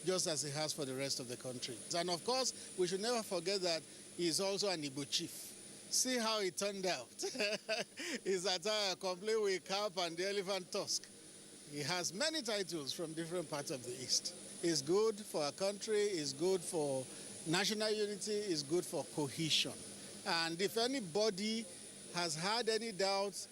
just as he has for the rest of the country. And of course, we should never forget that he's also an Igbo chief. See how it turned out. His attire complete with cap and the elephant tusk. He has many titles from different parts of the East. It's good for our country, it's good for national unity, it's good for cohesion. And if anybody has had any doubts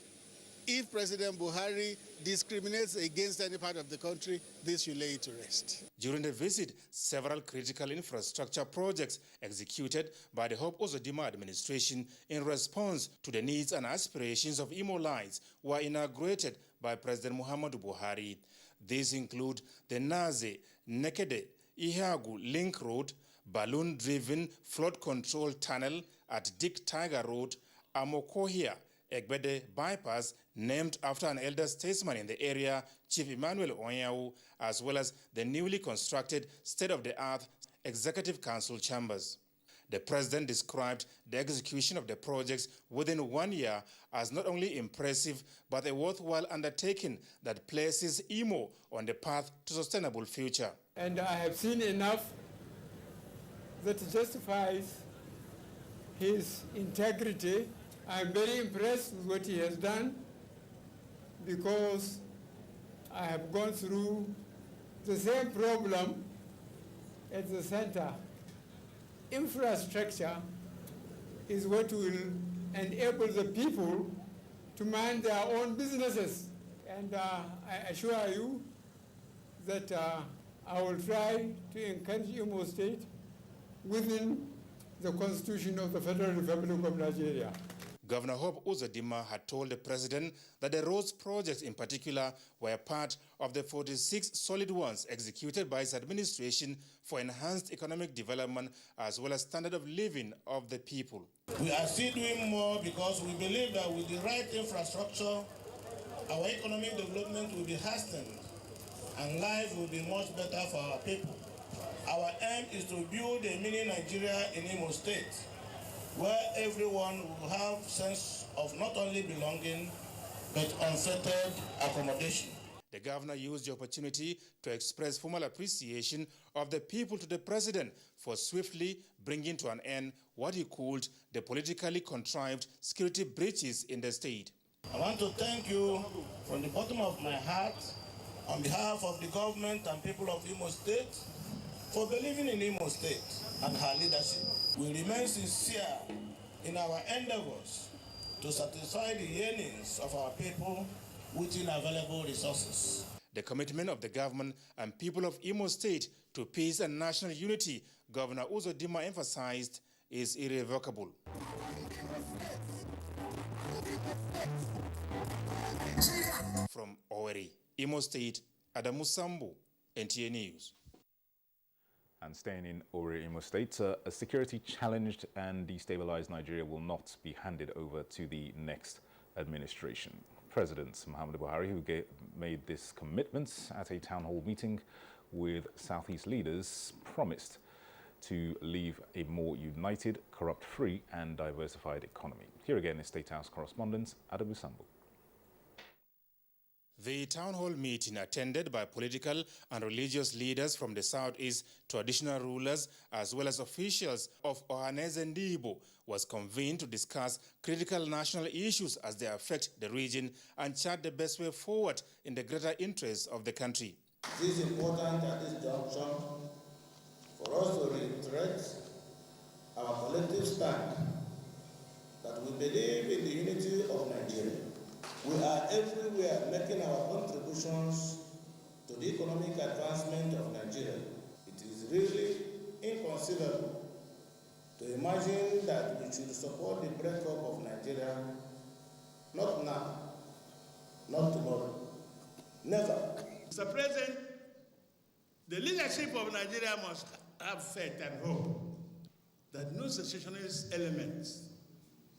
if President Buhari discriminates against any part of the country, this should lay it to rest. During the visit, several critical infrastructure projects executed by the Hope Uzodimma administration in response to the needs and aspirations of Imolites were inaugurated by President Muhammadu Buhari. These include the Naze, Nekede, Ihagu Link Road, balloon-driven flood control tunnel at Dick Tiger Road, Amokohia, Egbede bypass, named after an elder statesman in the area, Chief Emmanuel Onyewu, as well as the newly constructed state-of-the-art Executive Council chambers. The president described the execution of the projects within 1 year as not only impressive, but a worthwhile undertaking that places Imo on the path to sustainable future. And I have seen enough that justifies his integrity. I'm very impressed with what he has done because I have gone through the same problem at the center. Infrastructure is what will enable the people to mind their own businesses. And I assure you that I will try to encourage Imo State within the Constitution of the Federal Republic of Nigeria. Governor Hope Uzodimma had told the president that the roads projects in particular were part of the 46 solid ones executed by his administration for enhanced economic development as well as standard of living of the people. We are still doing more because we believe that with the right infrastructure, our economic development will be hastened and life will be much better for our people. Our aim is to build a mini Nigeria in Imo State, where everyone will have sense of not only belonging, but unfettered accommodation. The governor used the opportunity to express formal appreciation of the people to the president for swiftly bringing to an end what he called the politically contrived security breaches in the state. I want to thank you from the bottom of my heart on behalf of the government and people of Imo State for believing in Imo State and her leadership. We remain sincere in our endeavors to satisfy the yearnings of our people within available resources. The commitment of the government and people of Imo State to peace and national unity, Governor Uzodimma emphasized, is irrevocable. From Owerri, Imo State, Adamu Sambu, NTA News. And staying in Owerri, Imo State, a security-challenged and destabilized Nigeria will not be handed over to the next administration. President Muhammadu Buhari, who made this commitment at a town hall meeting with Southeast leaders, promised to leave a more united, corrupt-free and diversified economy. Here again is State House correspondent Adamu Sambu. The town hall meeting, attended by political and religious leaders from the southeast, traditional rulers, as well as officials of Ohaneze Ndibo, was convened to discuss critical national issues as they affect the region and chart the best way forward in the greater interests of the country. It is important at this junction for us to reiterate our collective stand that we believe in the unity of Nigeria. We are everywhere making our contributions to the economic advancement of Nigeria. It is really inconceivable to imagine that we should support the breakup of Nigeria, not now, not tomorrow, never. Mr. President, the leadership of Nigeria must have faith and hope that no secessionist elements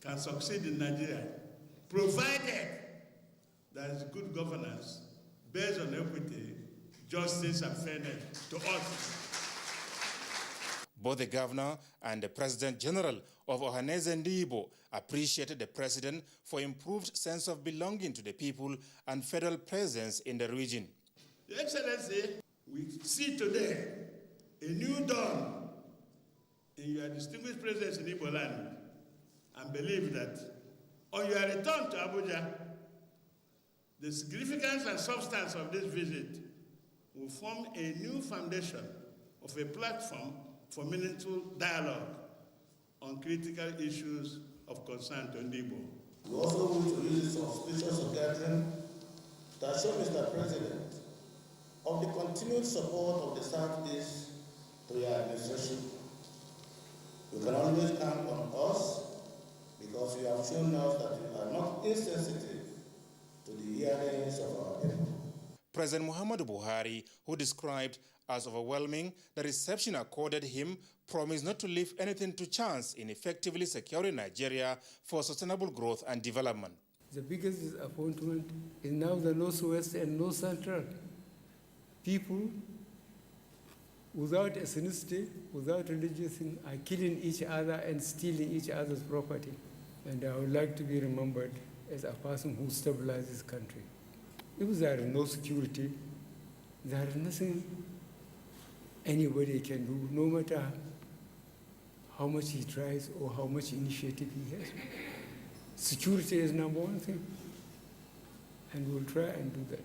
can succeed in Nigeria, provided there is good governance based on equity, justice, and fairness to us. Both the governor and the President General of Ohaneze Ndibo appreciated the president for improved sense of belonging to the people and federal presence in the region. Your Excellency, we see today a new dawn in your distinguished presence in Igbo land, and believe that on your return to Abuja, the significance and substance of this visit will form a new foundation of a platform for meaningful dialogue on critical issues of concern to Igbo. We also wish to use this auspicious occasion to assure Mr. President of the continued support of the Southeast to your administration. You can always count on us because you have shown us that you are not insensitive to the yearnings of our people. President Muhammadu Buhari, who described as overwhelming the reception accorded him, promised not to leave anything to chance in effectively securing Nigeria for sustainable growth and development. The biggest disappointment is now the Northwest and North Central. People without ethnicity, without religious thing, are killing each other and stealing each other's property. And I would like to be remembered as a person who stabilized this country. If there is no security, there is nothing anybody can do, no matter how much he tries or how much initiative he has. Security is number one thing, and we'll try and do that.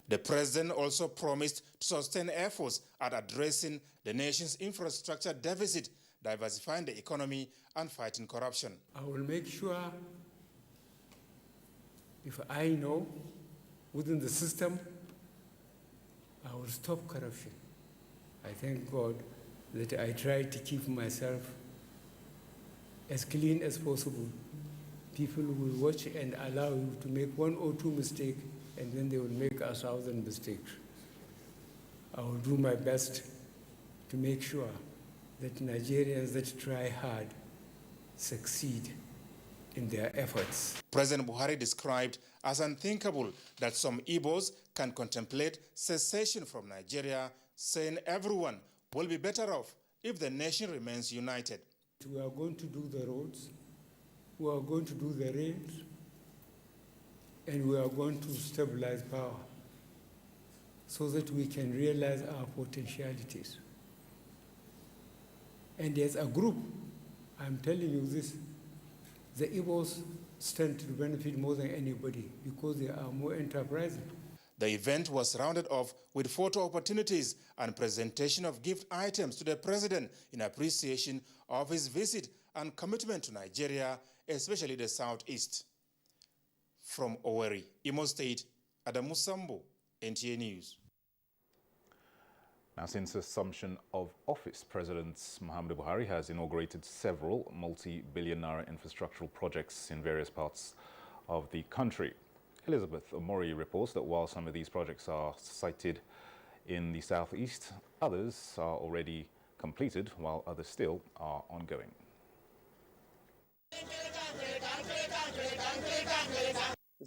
The president also promised to sustain efforts at addressing the nation's infrastructure deficit, diversifying the economy, and fighting corruption. I will make sure, if I know within the system, I will stop corruption. I thank God that I try to keep myself as clean as possible. People will watch and allow you to make one or two mistakes, and then they will make 1,000 mistakes. I will do my best to make sure that Nigerians that try hard succeed in their efforts. President Buhari described as unthinkable that some Igbos can contemplate secession from Nigeria, saying everyone will be better off if the nation remains united. We are going to do the roads, we are going to do the rails, and we are going to stabilize power so that we can realize our potentialities. And as a group, I'm telling you this, the Igbos stand to benefit more than anybody because they are more enterprising. The event was rounded off with photo opportunities and presentation of gift items to the president in appreciation of his visit and commitment to Nigeria, especially the Southeast. From Owerri, Imo State, Adamu Sambo, NTA News. Now, since assumption of office, President Muhammadu Buhari has inaugurated several multi-billion naira infrastructural projects in various parts of the country. Elizabeth Omori reports that while some of these projects are sited in the southeast, others are already completed, while others still are ongoing.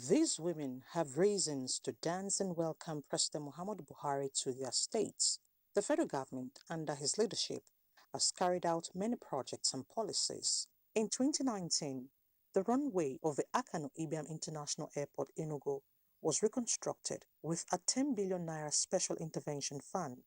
These women have reasons to dance and welcome President Muhammadu Buhari to their states. The federal government, under his leadership, has carried out many projects and policies. In 2019, the runway of the Akanu Ibiam International Airport, Enugu, was reconstructed with a 10 billion naira special intervention fund.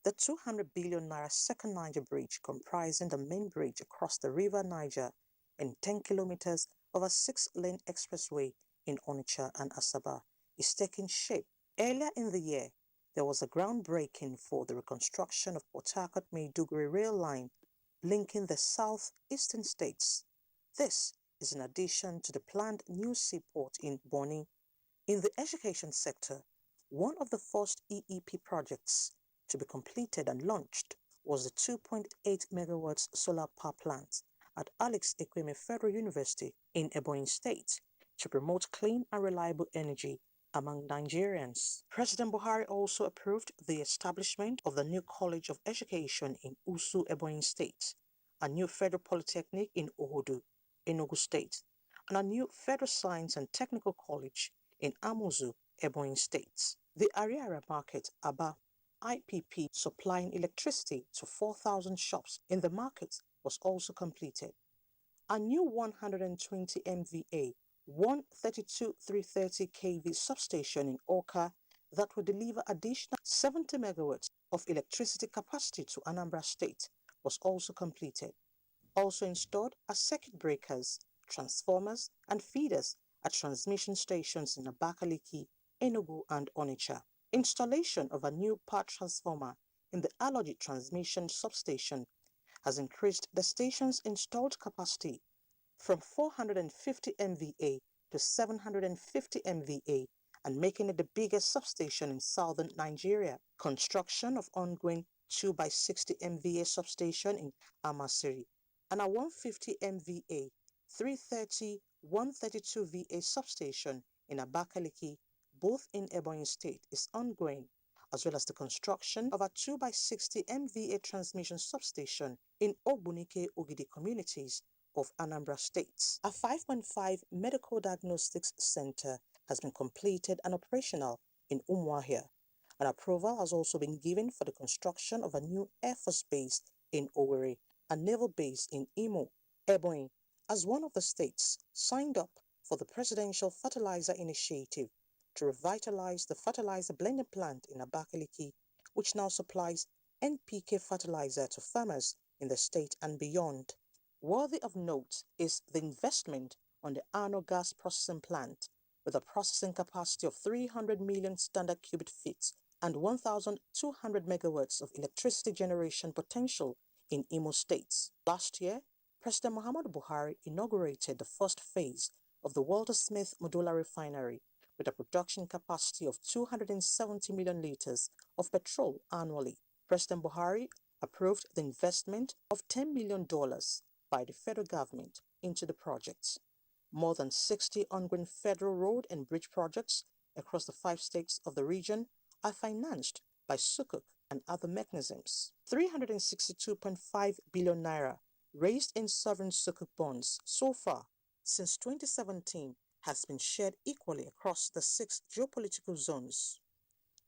The 200 billion naira second Niger bridge, comprising the main bridge across the river Niger and 10 kilometers of a 6-lane expressway in Onitsha and Asaba, is taking shape. Earlier in the year, there was a groundbreaking for the reconstruction of Port Harcourt-Maiduguri rail line linking the southeastern states. This is in addition to the planned new seaport in Bonny. In the education sector, one of the first EEP projects to be completed and launched was the 2.8 megawatts solar power plant at Alex Ekweme Federal University in Ebonyi State to promote clean and reliable energy among Nigerians. President Buhari also approved the establishment of the new College of Education in Usu, Ebonyi State, a new Federal Polytechnic in Ohodu, Enugu State, and a new Federal Science and Technical College in Amuzu, Ebonyi State. The Ariara Market, Aba IPP, supplying electricity to 4,000 shops in the market, was also completed. A new 120 MVA 132 330 kV substation in Oka that will deliver additional 70 megawatts of electricity capacity to Anambra State was also completed. Also installed are circuit breakers, transformers, and feeders at transmission stations in Abakaliki, Enugu, and Onitsha. Installation of a new power transformer in the Aloji transmission substation has increased the station's installed capacity from 450 MVA to 750 MVA and making it the biggest substation in southern Nigeria. Construction of ongoing 2x60 MVA substation in Amasiri and a 150 MVA, 330, 132 VA substation in Abakaliki, both in Ebonyi State, is ongoing, as well as the construction of a 2x60 MVA transmission substation in Ogbunike Ogidi communities of Anambra State. A 5.5 medical diagnostics center has been completed and operational in Umuahia. An approval has also been given for the construction of a new Air Force base in Owerri, a naval base in Imo. Ebonyi, as one of the states, signed up for the Presidential Fertilizer Initiative to revitalize the fertilizer blending plant in Abakaliki, which now supplies NPK fertilizer to farmers in the state and beyond. Worthy of note is the investment on the Arno gas processing plant, with a processing capacity of 300 million standard cubic feet and 1,200 megawatts of electricity generation potential in Imo State. Last year, President Muhammadu Buhari inaugurated the first phase of the Walter Smith Modular Refinery with a production capacity of 270 million liters of petrol annually. President Buhari approved the investment of $10 million by the federal government into the project. More than 60 ongoing federal road and bridge projects across the 5 states of the region are financed by Sukuk and other mechanisms. 362.5 billion naira raised in sovereign Sukuk bonds so far since 2017 has been shared equally across the 6 geopolitical zones.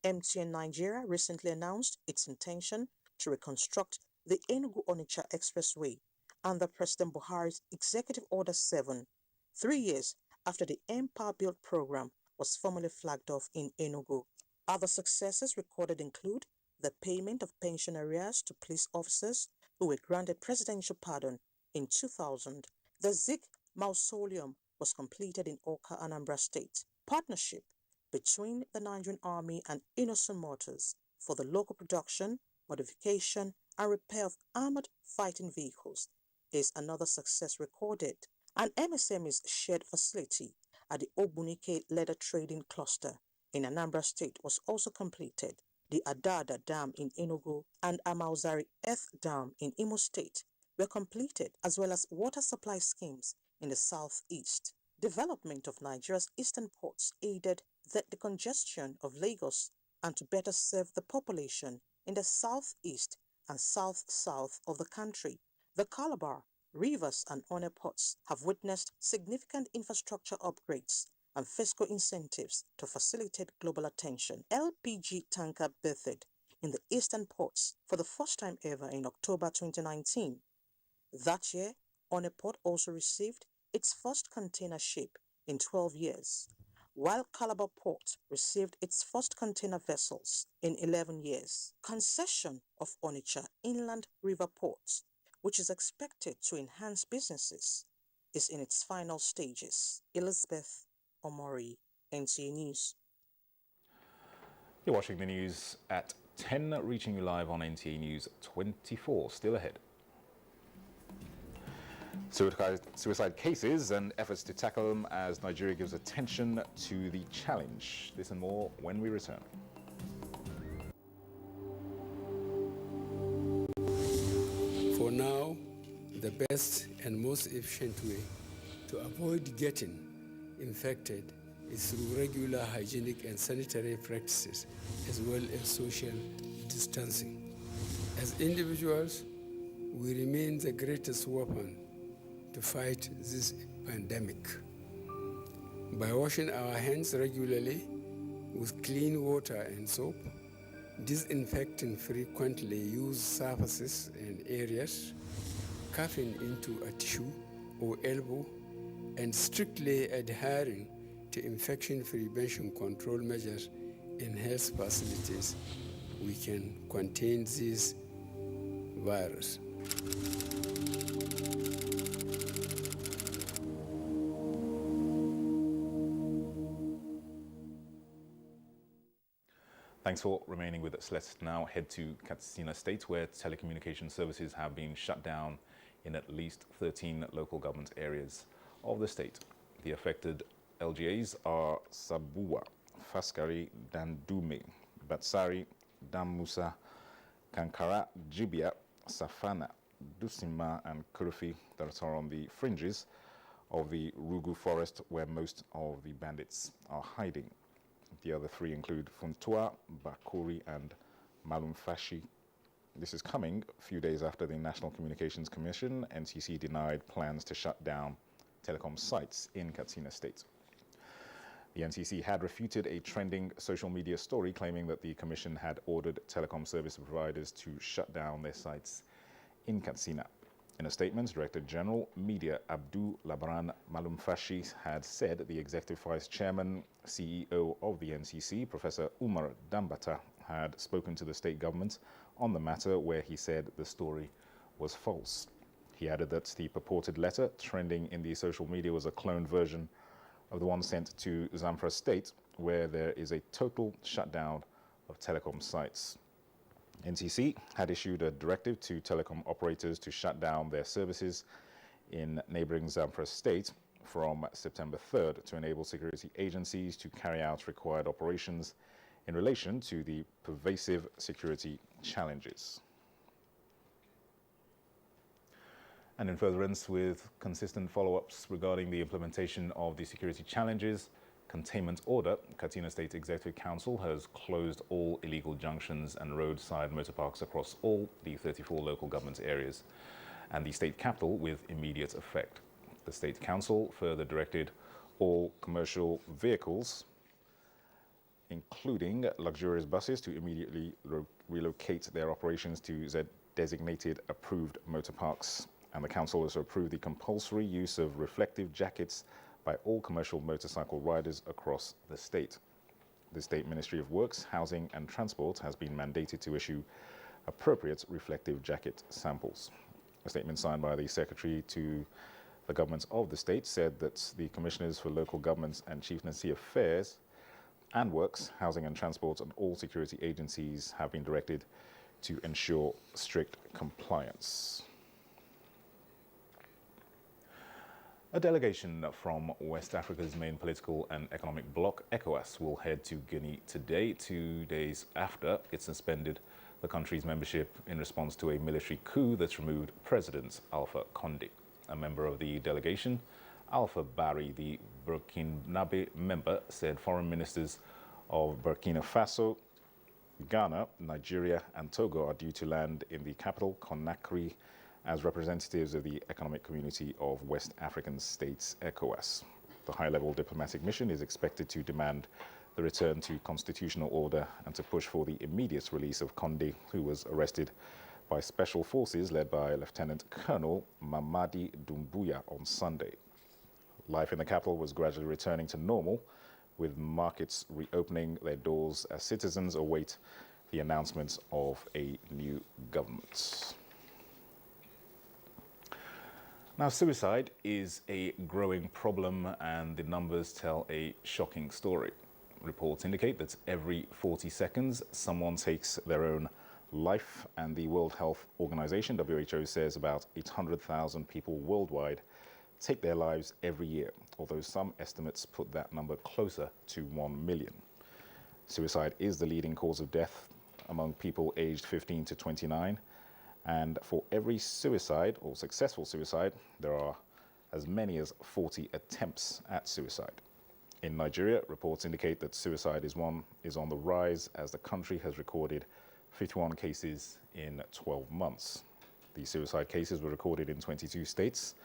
NTA Nigeria recently announced its intention to reconstruct the Enugu-Onitsha Expressway under President Buhari's Executive Order 7, 3 years after the Empower Build program was formally flagged off in Enugu. Other successes recorded include the payment of pension arrears to police officers who were granted presidential pardon in 2000. The Zik Mausoleum was completed in Awka, Anambra State. Partnership between the Nigerian Army and Innocent Motors for the local production, modification, and repair of armored fighting vehicles is another success recorded. An MSME's shared facility at the Ogbunike Leather Trading Cluster in Anambra State was also completed. The Adada Dam in Enugu and Amauzari Earth Dam in Imo State were completed, as well as water supply schemes in the southeast. Development of Nigeria's eastern ports aided the decongestion of Lagos and to better serve the population in the southeast and south-south of the country. The Calabar, Rivers and One ports have witnessed significant infrastructure upgrades and fiscal incentives to facilitate global attention. LPG tanker berthed in the eastern ports for the first time ever in October 2019. That year, One port also received its first container ship in 12 years, while Calabar Port received its first container vessels in 11 years. Concession of Onitsha Inland River Port, which is expected to enhance businesses, is in its final stages. Elizabeth Omori, NTA News. You're watching the news at 10, reaching you live on NTA News 24. Still ahead. Suicide cases and efforts to tackle them as Nigeria gives attention to the challenge. This and more when we return. For now, the best and most efficient way to avoid getting infected is through regular hygienic and sanitary practices, as well as social distancing. As individuals, we remain the greatest weapon to fight this pandemic. By washing our hands regularly with clean water and soap, disinfecting frequently used surfaces and areas, coughing into a tissue or elbow, and strictly adhering to infection prevention control measures in health facilities, we can contain this virus. Thanks for remaining with us. Let's now head to Katsina State, where telecommunication services have been shut down in at least 13 local government areas of the state. The affected LGAs are Sabuwa, Faskari, Dandume, Batsari, Damusa, Kankara, Jibia, Safana, Dusima, and Kurufi that are on the fringes of the Rugu forest where most of the bandits are hiding. The other three include Funtua, Bakuri, and Malumfashi. This is coming a few days after the National Communications Commission, NCC, denied plans to shut down telecom sites in Katsina State. The NCC had refuted a trending social media story claiming that the Commission had ordered telecom service providers to shut down their sites in Katsina. In a statement, Director General Media Abdul Labran Malumfashi had said the Executive Vice Chairman, CEO of the NCC, Professor Umar Dambata, had spoken to the state government on the matter, where he said the story was false. He added that the purported letter trending in the social media was a cloned version of the one sent to Zamfara State, where there is a total shutdown of telecom sites. NCC had issued a directive to telecom operators to shut down their services in neighboring Zamfara State from September 3rd to enable security agencies to carry out required operations in relation to the pervasive security challenges. And in furtherance with consistent follow-ups regarding the implementation of the security challenges containment order, Katsina State Executive Council has closed all illegal junctions and roadside motor parks across all the 34 local government areas and the state capital with immediate effect. The State Council further directed all commercial vehicles, including luxurious buses, to immediately relocate their operations to designated approved motor parks. And the Council also approved the compulsory use of reflective jackets by all commercial motorcycle riders across the state. The State Ministry of Works, Housing and Transport has been mandated to issue appropriate reflective jacket samples. A statement signed by the Secretary to the government of the state said that the Commissioners for Local Governments and Chieftaincy Affairs and Works, Housing and Transport, and all security agencies have been directed to ensure strict compliance. A delegation from West Africa's main political and economic bloc, Ecowas, will head to Guinea today, 2 days after it suspended the country's membership in response to a military coup that removed President Alpha Condé. A member of the delegation, Alpha Barry, the Burkinabe member, said foreign ministers of Burkina Faso, Ghana, Nigeria, and Togo are due to land in the capital, Conakry, as representatives of the Economic Community of West African States, ECOWAS. The high-level diplomatic mission is expected to demand the return to constitutional order and to push for the immediate release of Condé, who was arrested by special forces led by Lieutenant Colonel Mamadi Doumbouya on Sunday. Life in the capital was gradually returning to normal, with markets reopening their doors as citizens await the announcement of a new government. Now, suicide is a growing problem, and the numbers tell a shocking story. Reports indicate that every 40 seconds, someone takes their own life, and the World Health Organization, WHO, says about 800,000 people worldwide take their lives every year, although some estimates put that number closer to 1 million. Suicide is the leading cause of death among people aged 15 to 29. And for every suicide or successful suicide, there are as many as 40 attempts at suicide. In Nigeria, reports indicate that suicide is on the rise, as the country has recorded 51 cases in 12 months. The suicide cases were recorded in 22 states,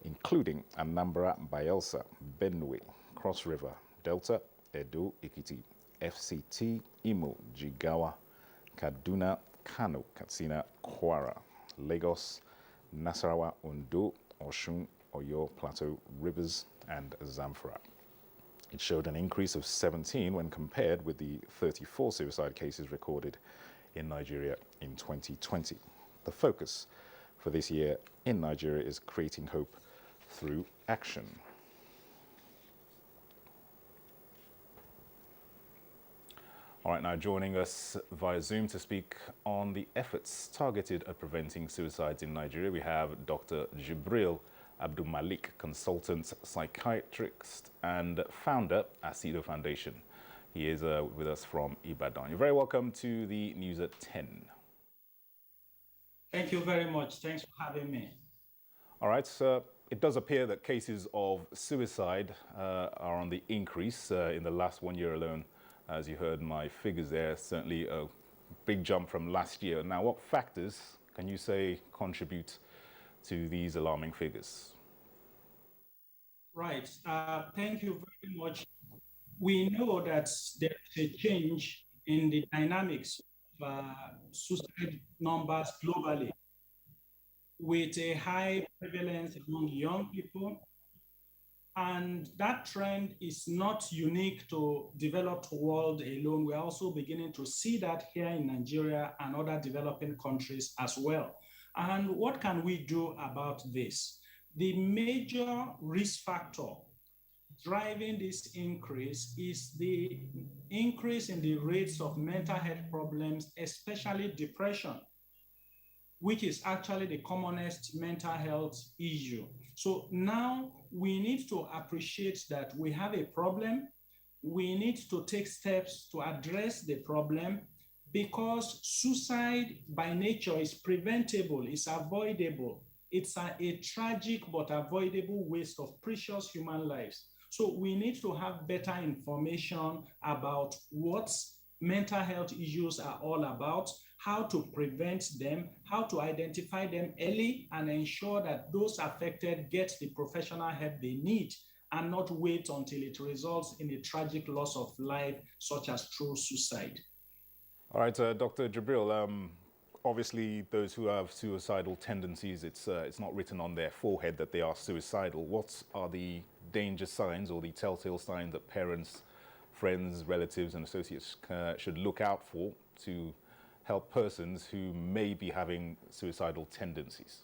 including Anambra, Bayelsa, Benue, Cross River, Delta, Edo, Ekiti, FCT, Imo, Jigawa, Kaduna, Kano, Katsina, Kwara, Lagos, Nasarawa, Ondo, Osun, Oyo, Plateau, Rivers, and Zamfara. It showed an increase of 17 when compared with the 34 suicide cases recorded in Nigeria in 2020. The focus for this year in Nigeria is creating hope through action. All right, now joining us via Zoom to speak on the efforts targeted at preventing suicides in Nigeria, we have Dr. Jibril Abdulmalik, consultant psychiatrist and founder at CEDO Foundation. He is with us from Ibadan. You're very welcome to the News at 10. Thank you very much. Thanks for having me. All right, so it does appear that cases of suicide are on the increase in the last 1 year alone. As you heard my figures there, certainly a big jump from last year. Now, what factors can you say contribute to these alarming figures? Right. Thank you very much. We know that there's a change in the dynamics of suicide numbers globally, with a high prevalence among young people. And that trend is not unique to developed world alone. We're also beginning to see that here in Nigeria and other developing countries as well. And what can we do about this? The major risk factor driving this increase is the increase in the rates of mental health problems, especially depression, which is actually the commonest mental health issue. So now we need to appreciate that we have a problem. We need to take steps to address the problem, because suicide by nature is preventable, it's avoidable. It's a tragic but avoidable waste of precious human lives. So we need to have better information about what mental health issues are all about, how to prevent them, how to identify them early, and ensure that those affected get the professional help they need, and not wait until it results in a tragic loss of life, such as through suicide. All right, Dr. Jibril, obviously those who have suicidal tendencies, it's not written on their forehead that they are suicidal. What are the danger signs or the telltale signs that parents, friends, relatives, and associates should look out for to help persons who may be having suicidal tendencies?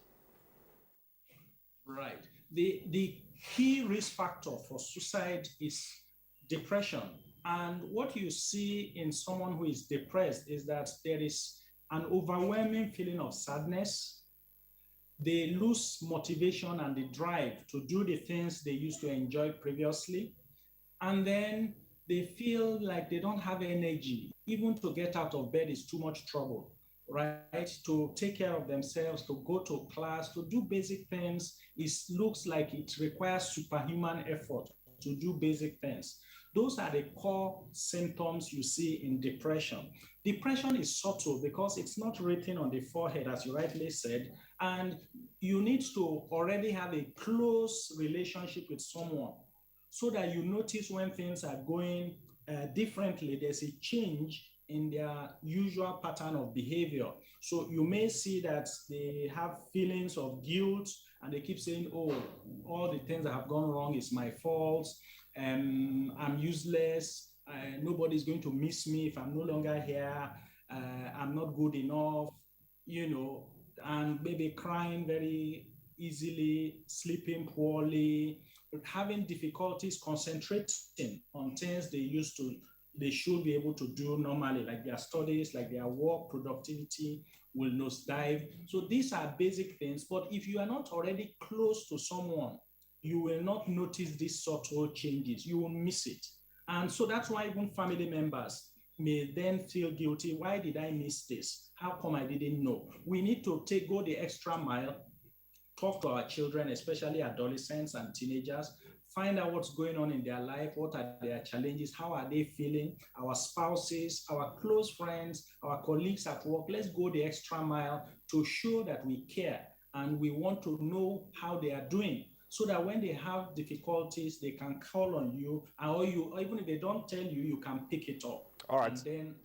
Right. The key risk factor for suicide is depression. And what you see in someone who is depressed is that there is an overwhelming feeling of sadness. They lose motivation and the drive to do the things they used to enjoy previously. And then they feel like they don't have energy. Even to get out of bed is too much trouble, right? To take care of themselves, to go to class, to do basic things, it looks like it requires superhuman effort to do basic things. Those are the core symptoms you see in depression. Depression is subtle because it's not written on the forehead, as you rightly said, and you need to already have a close relationship with someone so that you notice when things are going differently. There's a change in their usual pattern of behavior. So you may see that they have feelings of guilt and they keep saying, oh, all the things that have gone wrong is my fault. I'm useless. Nobody's going to miss me if I'm no longer here. I'm not good enough, and maybe crying very easily, sleeping poorly, having difficulties concentrating on things they should be able to do normally, like their studies, like their work productivity will nosedive. So these are basic things. But if you are not already close to someone, you will not notice these subtle changes. You will miss it. And so that's why even family members may then feel guilty. Why did I miss this? How come I didn't know? We need to go the extra mile, talk to our children, especially adolescents and teenagers, find out what's going on in their life, what are their challenges, how are they feeling, our spouses, our close friends, our colleagues at work. Let's go the extra mile to show that we care and we want to know how they are doing, so that when they have difficulties, they can call on you, or even if they don't tell you, you can pick it up. All right. And then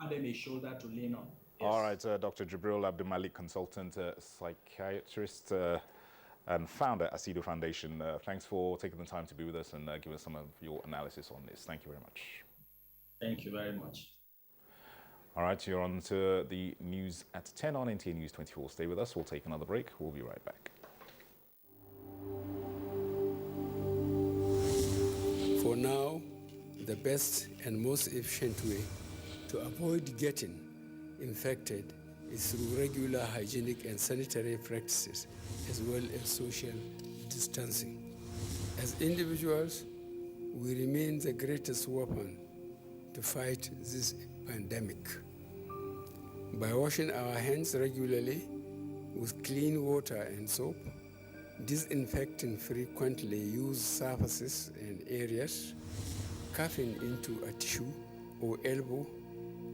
offer them a shoulder to lean on. Yes. All right, Dr. Jibril Abdulmalik, consultant psychiatrist. and founder at Asido Foundation. Thanks for taking the time to be with us and give us some of your analysis on this. Thank you very much. Thank you very much. All right, you're on to the news at 10 on NTA News 24. Stay with us. We'll take another break. We'll be right back. For now, the best and most efficient way to avoid getting infected is through regular hygienic and sanitary practices, as well as social distancing. As individuals, we remain the greatest weapon to fight this pandemic. By washing our hands regularly with clean water and soap, disinfecting frequently used surfaces and areas, coughing into a tissue or elbow,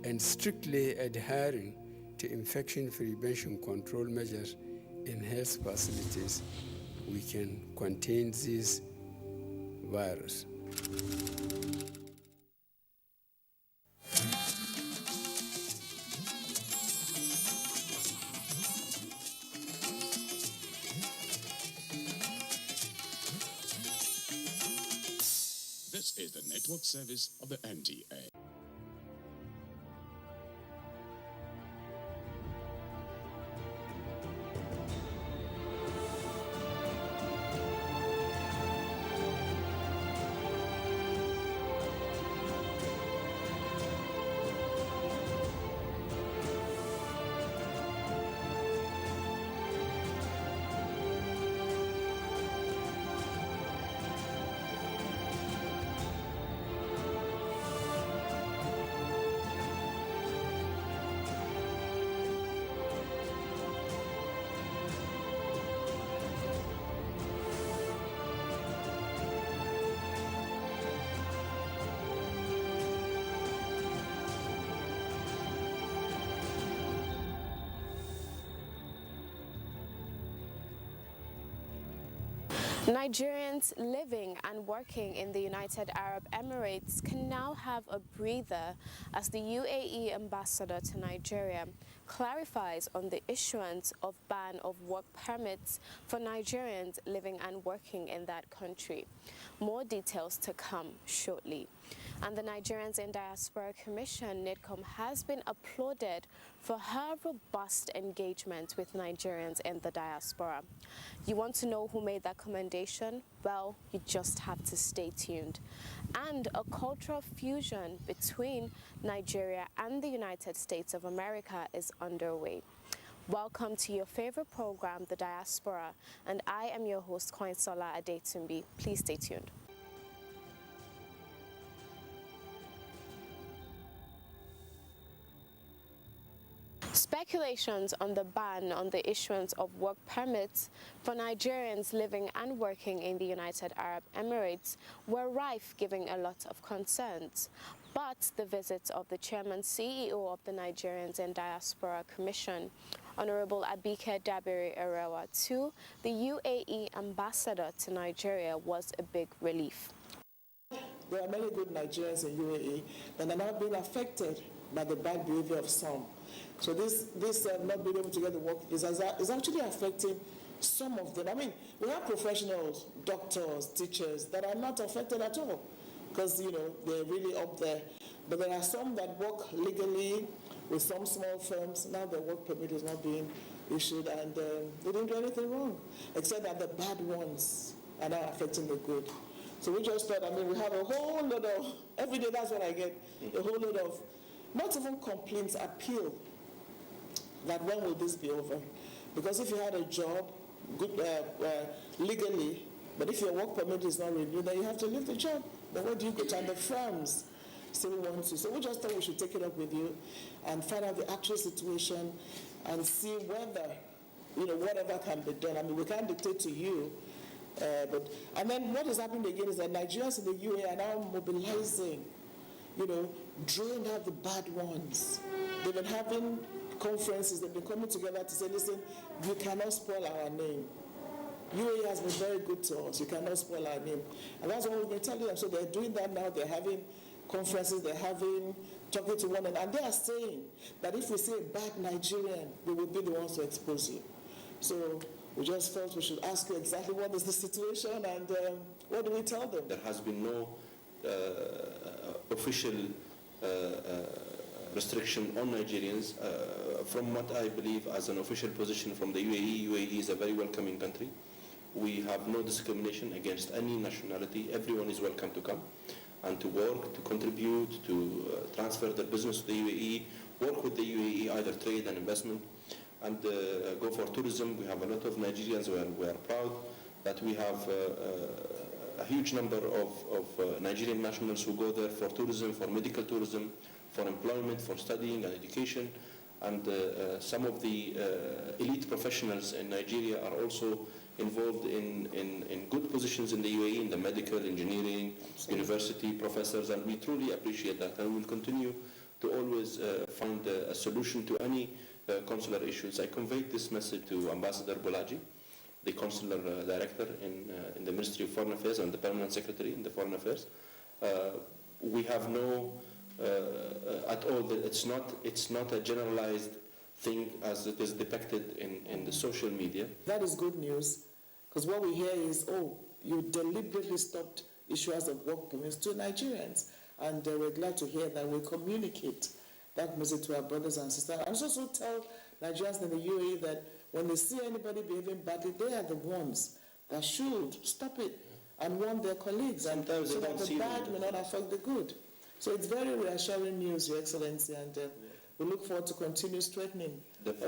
and strictly adhering to infection prevention control measures in health facilities, we can contain this virus. This is the network service of the NTA. Nigerians living and working in the United Arab Emirates can now have a breather as the UAE ambassador to Nigeria clarifies on the issuance of ban of work permits for Nigerians living and working in that country. More details to come shortly. And the Nigerians in Diaspora Commission, NIDCOM, has been applauded for her robust engagement with Nigerians in the diaspora. You want to know who made that commendation? Well, you just have to stay tuned. And a cultural fusion between Nigeria and the United States of America is underway. Welcome to your favorite program, The Diaspora, and I am your host, Koinsola Adetumbi. Please stay tuned. Speculations on the ban on the issuance of work permits for Nigerians living and working in the United Arab Emirates were rife, giving a lot of concerns. But the visit of the chairman CEO of the Nigerians in Diaspora Commission, Honorable Abike Dabiri Erewa, to the UAE ambassador to Nigeria was a big relief. There are many good Nigerians in UAE that are now being affected by the bad behavior of some. So this not being able to get the work visa is actually affecting some of them. I mean, we have professionals, doctors, teachers that are not affected at all because, you know, they're really up there. But there are some that work legally with some small firms. Now their work permit is not being issued and they didn't do anything wrong, except that the bad ones are now affecting the good. So we just thought, I mean, we have a whole lot of, every day that's what I get, a whole lot of, not even complaints, appeal that when will this be over? Because if you had a job good, legally, but if your work permit is not renewed, then you have to leave the job. Then where do you go to? And the firms still want to. So we just thought we should take it up with you and find out the actual situation and see whether, you know, whatever can be done. I mean, we can't dictate to you. And then what is happening again is that Nigerians in the UAE are now mobilizing, you know, drain out the bad ones. They've been having conferences, they've been coming together to say, listen, you cannot spoil our name. UAE has been very good to us, you cannot spoil our name. And that's what we've been telling them. So they're doing that now, they're having conferences, talking to one another, and they are saying that if we say a bad Nigerian, we will be the ones to expose you. So we just felt we should ask you exactly what is the situation and what do we tell them? There has been no official restriction on Nigerians. From what I believe as an official position from the UAE, UAE is a very welcoming country. We have no discrimination against any nationality. Everyone is welcome to come and to work, to contribute, to transfer their business to the UAE, work with the UAE, either trade and investment, and go for tourism. We have a lot of Nigerians where we are proud that we have a huge number of Nigerian nationals who go there for tourism, for medical tourism, for employment, for studying and education. And some of the elite professionals in Nigeria are also involved in good positions in the UAE, in the medical, engineering, university professors, and we truly appreciate that. And we will continue to always find a solution to any consular issues. I conveyed this message to Ambassador Bolaji, the consular director in the Ministry of Foreign Affairs and the permanent secretary in the Foreign Affairs. We have no, at all, it's not a generalized thing as it is depicted in the social media. That is good news, because what we hear is, oh, you deliberately stopped issuers of work permits to Nigerians, and we're glad to hear that. We communicate that message to our brothers and sisters. And also tell Nigerians in the UAE that when they see anybody behaving badly, they are the ones that should stop it and warn their colleagues, and so that the bad may not affect the good. So it's very reassuring news, Your Excellency, and we look forward to continue strengthening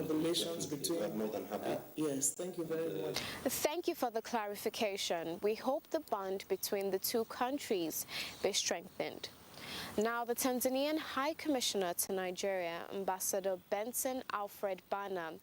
relations between. I'm more than happy. Yes, thank you very much. Thank you for the clarification. We hope the bond between the two countries be strengthened. Now, the Tanzanian High Commissioner to Nigeria, Ambassador Benson Alfred Bana,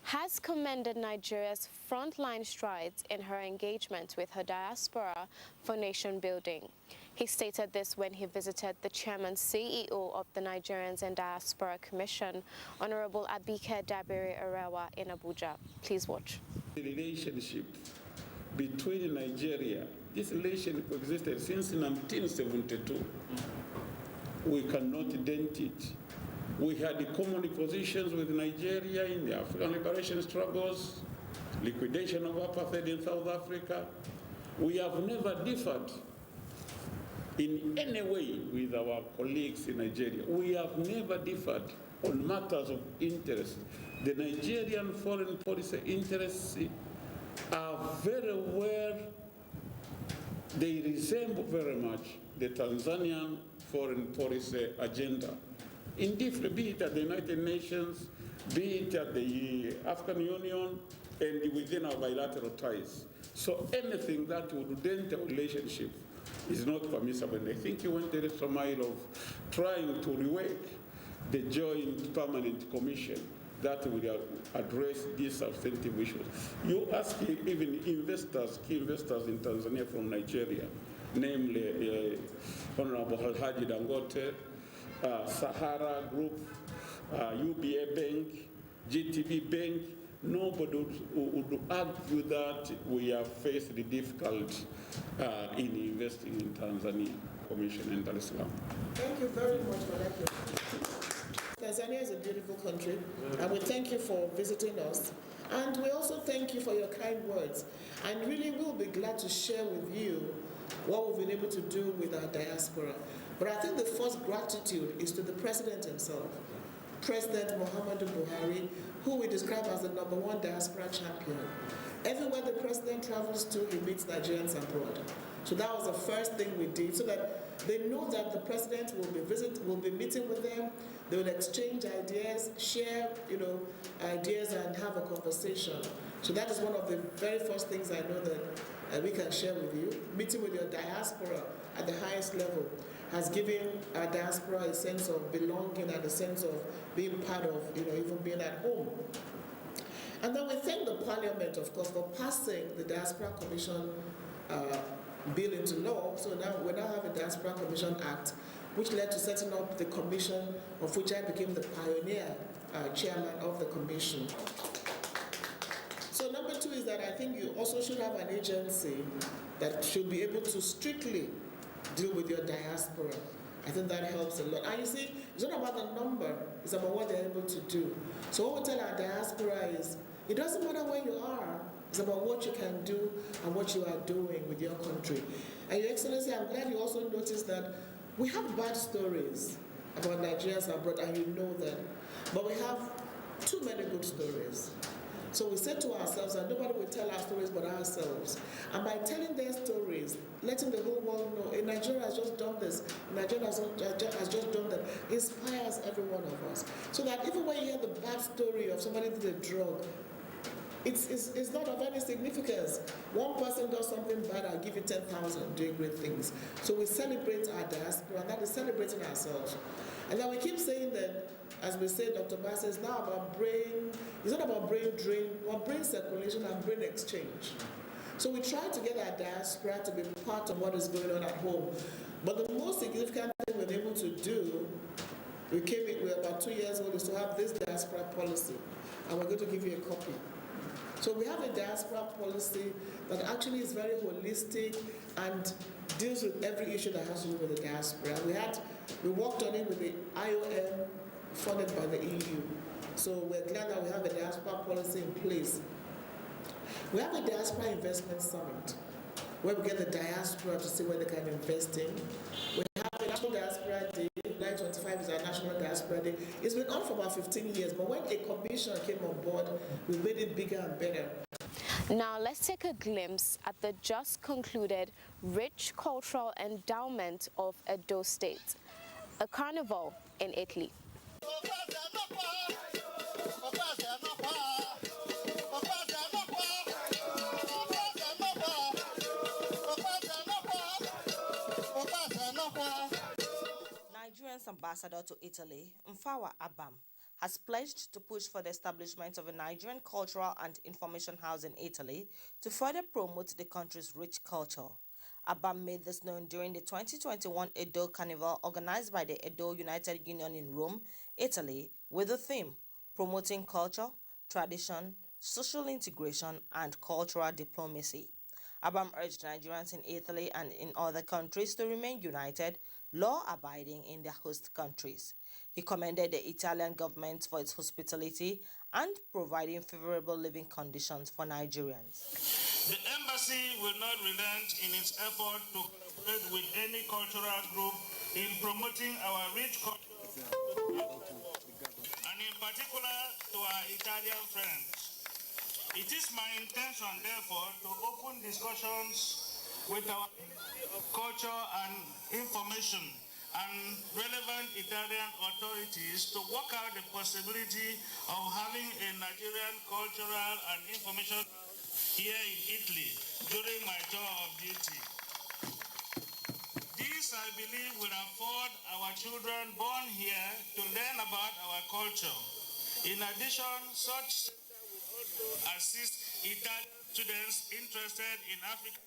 has commended Nigeria's frontline strides in her engagement with her diaspora for nation building. He stated this when he visited the chairman CEO of the Nigerians and Diaspora Commission, Honorable Abike Dabiri Arewa, in Abuja. Please watch. The relationship between Nigeria, this relationship existed since 1972. We cannot dent it. We had common positions with Nigeria in the African liberation struggles, liquidation of apartheid in South Africa. We have never differed in any way with our colleagues in Nigeria. We have never differed on matters of interest. The Nigerian foreign policy interests are very well, they resemble very much the Tanzanian foreign policy agenda. Indeed, be it at the United Nations, be it at the African Union, and within our bilateral ties. So anything that would dent a relationship is not permissible. And I think you went the extra mile of trying to rework the Joint Permanent Commission that will address these substantive issues. You ask even investors, key investors in Tanzania from Nigeria, namely Honorable Haji Dangote, Sahara Group, UBA Bank, GTB Bank. Nobody would argue that we have faced the difficulty in investing in Tanzania, Commission and Dar es Salaam. Thank you very much for that. Tanzania is a beautiful country, and we thank you for visiting us. And we also thank you for your kind words. And really, we'll be glad to share with you what we've been able to do with our diaspora. But I think the first gratitude is to the President himself, President Muhammadu Buhari, who we describe as the #1 diaspora champion. Everywhere the President travels to, he meets Nigerians abroad. So that was the first thing we did, so that they know that the President will be meeting with them. They will exchange ideas, share, ideas, and have a conversation. So that is one of the very first things I know that we can share with you. Meeting with your diaspora at the highest level has given our diaspora a sense of belonging and a sense of being part of, even being at home. And then we thank the Parliament, of course, for passing the Diaspora Commission bill into law. So now we have a Diaspora Commission Act, which led to setting up the commission, of which I became the pioneer chairman of the commission. So number 2 is that I think you also should have an agency that should be able to strictly deal with your diaspora. I think that helps a lot. And you see, it's not about the number, it's about what they're able to do. So what we tell our diaspora is, it doesn't matter where you are, It's about what you can do and what you are doing with your country. And Your Excellency, I'm glad you also noticed that we have bad stories about Nigerians abroad, and you know that. But we have too many good stories. So we said to ourselves that nobody will tell our stories but ourselves. And by telling their stories, letting the whole world know, Nigeria has just done this, Nigeria has just done that, inspires every one of us. So that even when you hear the bad story of somebody did a drug, it's not of any significance. One person does something bad, I'll give you 10,000 doing great things. So we celebrate our diaspora, and that is celebrating ourselves. And then we keep saying that, as we say, Dr. Bass, it's now about brain, it's not about brain drain, but brain circulation and brain exchange. So we try to get our diaspora to be part of what is going on at home. But the most significant thing we're able to do, we're about 2 years old, is to have this diaspora policy. And we're going to give you a copy. So we have a diaspora policy that actually is very holistic and deals with every issue that has to do with the diaspora. We worked on it with the IOM, funded by the EU. So we're glad that we have a diaspora policy in place. We have a diaspora investment summit where we get the diaspora to see where they can invest in. We have a National Diaspora Day. 9/25 is our National Diaspora Day. It's been on for about 15 years, but when a commission came on board, we made it bigger and better. Now let's take a glimpse at the just concluded rich cultural endowment of Edo State, a carnival in Italy. Nigerian's ambassador to Italy, Mfawa Abam, has pledged to push for the establishment of a Nigerian Cultural and Information House in Italy to further promote the country's rich culture. Abam made this known during the 2021 Edo Carnival organized by the Edo United Union in Rome, Italy, with the theme Promoting Culture, Tradition, Social Integration and Cultural Diplomacy. Abam urged Nigerians in Italy and in other countries to remain united, law-abiding in their host countries. He commended the Italian government for its hospitality and providing favorable living conditions for Nigerians. The embassy will not relent in its effort to collaborate with any cultural group in promoting our rich culture, and in particular to our Italian friends. It is my intention, therefore, to open discussions with our culture and information and relevant Italian authorities to work out the possibility of having a Nigerian cultural and information here in Italy during my tour of duty. This, I believe, will afford our children born here to learn about our culture. In addition, such will also assist Italian students interested in Africa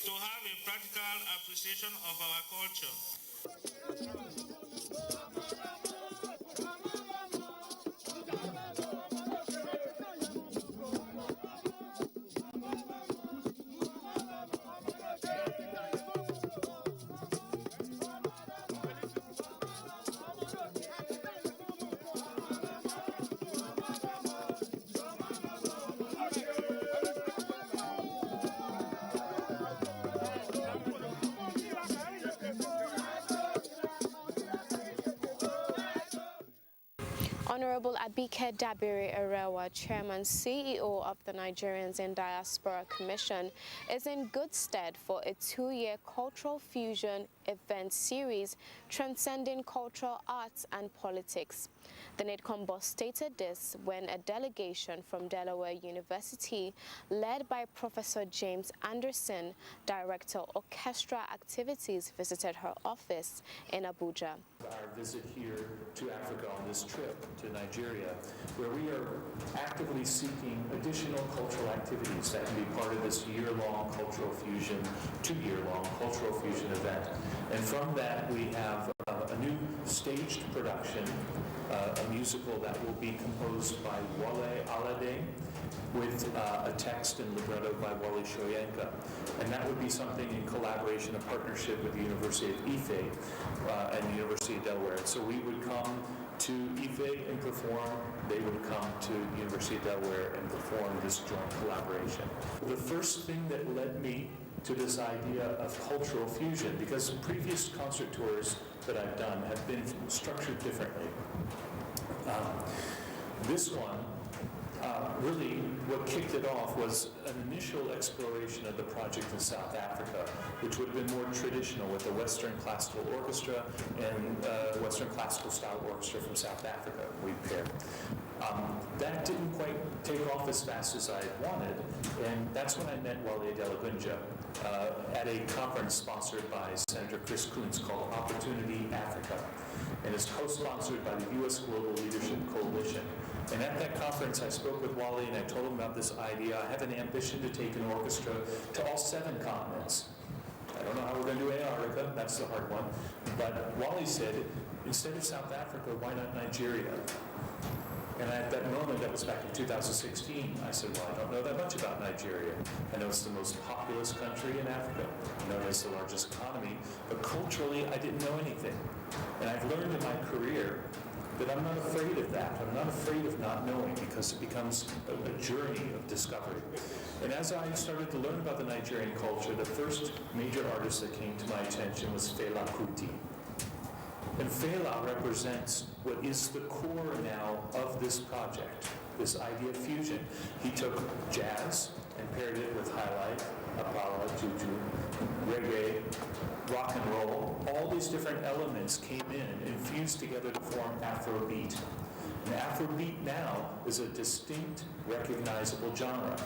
to have a practical appreciation of our culture. Honorable Abike Dabiri Erewa, Chairman CEO of the Nigerians in Diaspora Commission, is in good stead for a 2-year cultural fusion event series transcending cultural arts and politics. The NIDCOM boss stated this when a delegation from Delaware University, led by Professor James Anderson, Director Orchestra Activities, visited her office in Abuja. Our visit here to Africa on this trip to Nigeria, where we are actively seeking additional cultural activities that can be part of this year-long cultural fusion, 2-year-long cultural fusion event. And from that, we have a new staged production, a musical that will be composed by Wale Alade with a text and libretto by Wale Shoyenka. And that would be something in collaboration, a partnership with the University of Ife and the University of Delaware. So we would come to Ife and perform, they would come to the University University of Delaware and formed this joint collaboration. The first thing that led me to this idea of cultural fusion, because previous concert tours that I've done have been structured differently. This one, really what kicked it off was an initial exploration of the project in South Africa, which would have been more traditional with a Western classical orchestra and Western classical style orchestra from South Africa, we paired. That didn't quite take off as fast as I wanted, and that's when I met Wale Adegunja at a conference sponsored by Senator Chris Coons called Opportunity Africa, and is co-sponsored by the U.S. Global Leadership Coalition. And at that conference, I spoke with Wale and I told him about this idea. I have an ambition to take an orchestra to all 7 continents. I don't know how we're going to do Antarctica, that's the hard one. But Wale said, instead of South Africa, why not Nigeria? And at that moment, that was back in 2016, I said, well, I don't know that much about Nigeria. I know it's the most populous country in Africa. I know it's the largest economy, but culturally, I didn't know anything. And I've learned in my career that I'm not afraid of that. I'm not afraid of not knowing, because it becomes a journey of discovery. And as I started to learn about the Nigerian culture, the first major artist that came to my attention was Fela Kuti. And Fela represents what is the core now of this project, this idea of fusion. He took jazz and paired it with highlight, apala, juju, reggae, rock and roll. All these different elements came in and fused together to form Afrobeat. And Afrobeat now is a distinct, recognizable genre.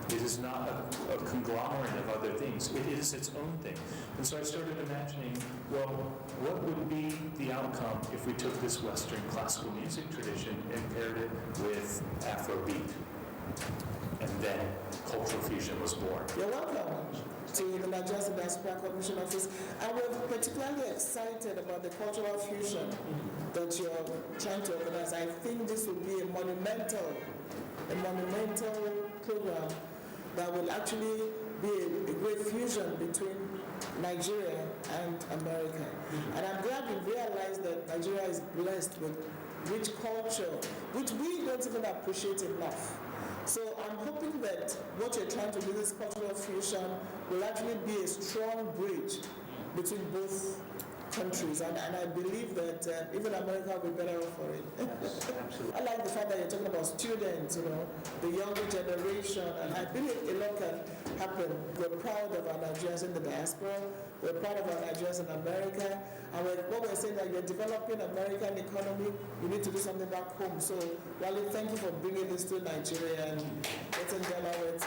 It is not a conglomerate of other things. It is its own thing. And so I started imagining, well, what would be the outcome if we took this Western classical music tradition and paired it with Afrobeat? And then cultural fusion was born. You're welcome to the Nigerian Diaspora Commission Office. And we're particularly excited about the cultural fusion that you're trying to organize. I think this will be a monumental program that will actually be a great fusion between Nigeria and America. And I'm glad we realized that Nigeria is blessed with rich culture, which we don't even appreciate enough. So I'm hoping that what you're trying to do, this cultural fusion, will actually be a strong bridge between both countries, and I believe that even America will be better off for it. Absolutely. I like the fact that you're talking about students, the younger generation, and I believe a lot can happen. We're proud of our Nigerians in the diaspora, we're proud of our Nigerians in America, and what we're saying that you're developing American economy, you need to do something back home. So, Wale, thank you for bringing this to Nigeria and getting Delaware.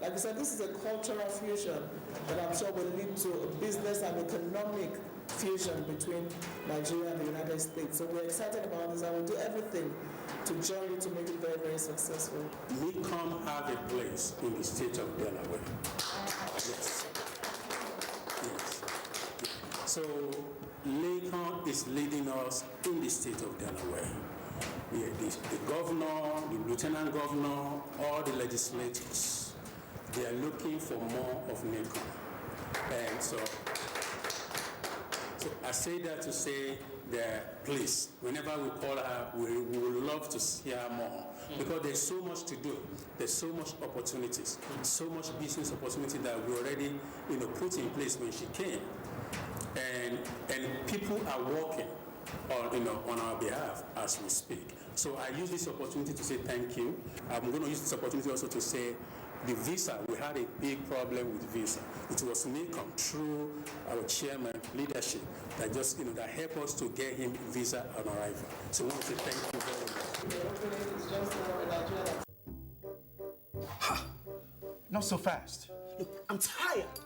Like I said, this is a cultural fusion that I'm sure will lead to a business and economic fusion between Nigeria and the United States. So we're excited about this, and we'll do everything to join you to make it very, very successful. Lincoln have a place in the state of Delaware. Yes. So Lincoln is leading us in the state of Delaware. Yeah, the governor, the lieutenant governor, all the legislators, they are looking for more of Lincoln. And so I say that to say that, please, whenever we call her, we would love to see her more, because there's so much to do. There's so much opportunities, so much business opportunity that we already, put in place when she came, and people are working on our behalf as we speak. So I use this opportunity to say thank you. I'm going to use this opportunity also to say, the visa, we had a big problem with visa. It was Lincoln through our chairman leadership that just, that helped us to get him visa on arrival. So I want to say thank you very much. Ha! Not so fast. Look, I'm tired.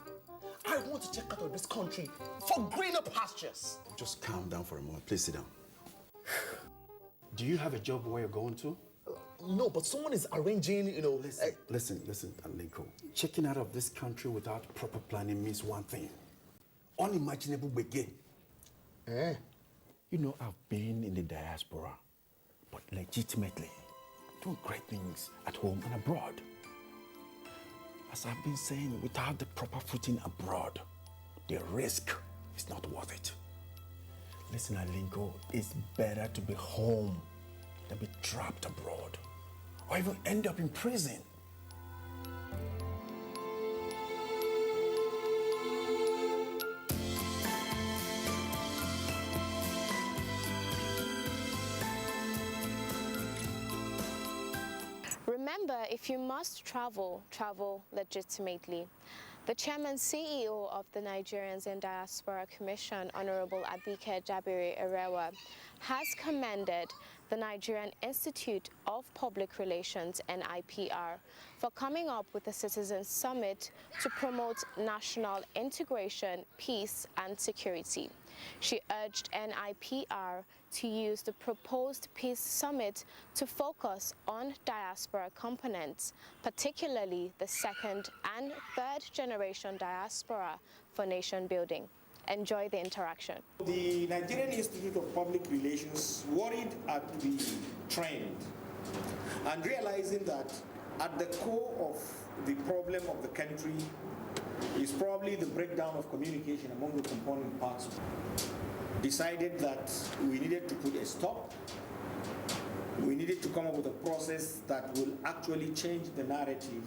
I want to check out of this country for greener pastures. Just calm down for a moment. Please sit down. Do you have a job where you're going to? No, but someone is arranging, Listen, Alinko. Checking out of this country without proper planning means one thing. Unimaginable begin. I've been in the diaspora, but legitimately doing great things at home and abroad. As I've been saying, without the proper footing abroad, the risk is not worth it. Listen, Alinko, it's better to be home than be trapped abroad. or even end up in prison. Remember, if you must travel, travel legitimately. The Chairman CEO of the Nigerians in Diaspora Commission, Honorable Abike Jabiri Erewa, has commended the Nigerian Institute of Public Relations, NIPR, for coming up with a citizens summit to promote national integration, peace and security. She urged NIPR to use the proposed peace summit to focus on diaspora components, particularly the second and third generation diaspora, for nation building. Enjoy the interaction. The Nigerian Institute of Public Relations worried at the trend and realizing that at the core of the problem of the country is probably the breakdown of communication among the component parts, decided that we needed to put a stop. We needed to come up with a process that will actually change the narrative.